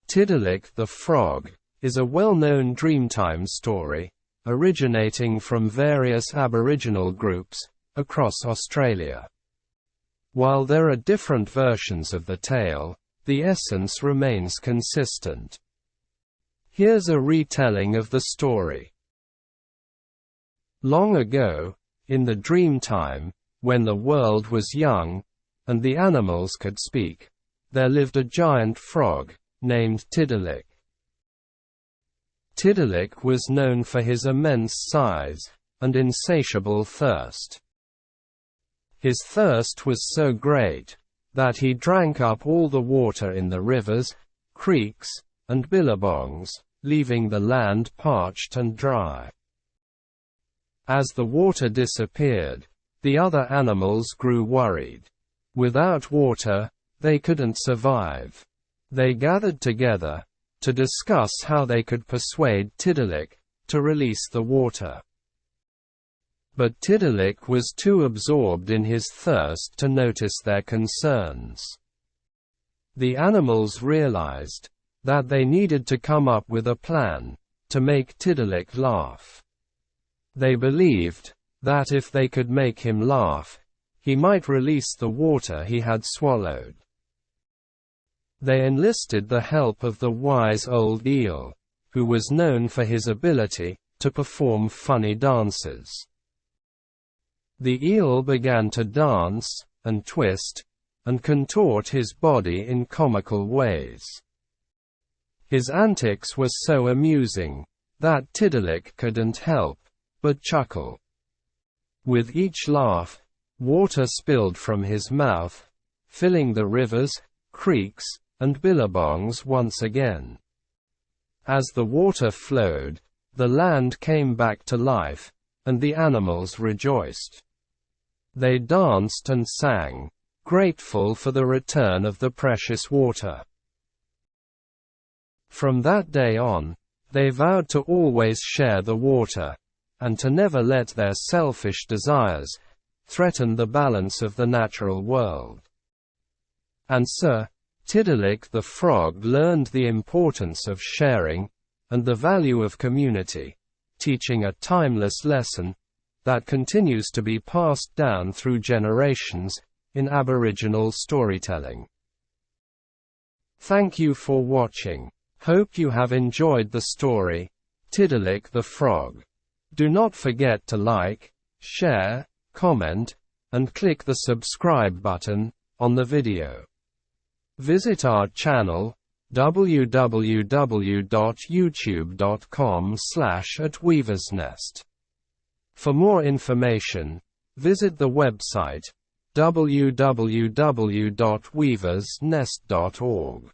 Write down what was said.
Tiddalik the Frog is a well-known Dreamtime story, originating from various Aboriginal groups across Australia. While there are different versions of the tale, the essence remains consistent. Here's a retelling of the story. Long ago, in the Dreamtime, when the world was young, and the animals could speak, there lived a giant frog, named Tiddalik. Tiddalik was known for his immense size, and insatiable thirst. His thirst was so great, that he drank up all the water in the rivers, creeks, and billabongs, leaving the land parched and dry. As the water disappeared, the other animals grew worried. Without water, they couldn't survive. They gathered together to discuss how they could persuade Tiddalik to release the water. But Tiddalik was too absorbed in his thirst to notice their concerns. The animals realized that they needed to come up with a plan to make Tiddalik laugh. They believed that if they could make him laugh, he might release the water he had swallowed. They enlisted the help of the wise old eel, who was known for his ability to perform funny dances. The eel began to dance, and twist, and contort his body in comical ways. His antics were so amusing that Tiddalik couldn't help but chuckle. With each laugh, water spilled from his mouth, filling the rivers, creeks, and billabongs once again. As the water flowed, the land came back to life, and the animals rejoiced. They danced and sang, grateful for the return of the precious water. From that day on, they vowed to always share the water, and to never let their selfish desires threaten the balance of the natural world. And Sir Tiddalik the Frog learned the importance of sharing, and the value of community, teaching a timeless lesson that continues to be passed down through generations in Aboriginal storytelling. Thank you for watching. Hope you have enjoyed the story, Tiddalik the Frog. Do not forget to like, share, comment, and click the subscribe button on the video. Visit our channel, www.youtube.com/@weaversnest. For more information, visit the website, www.weaversnest.org.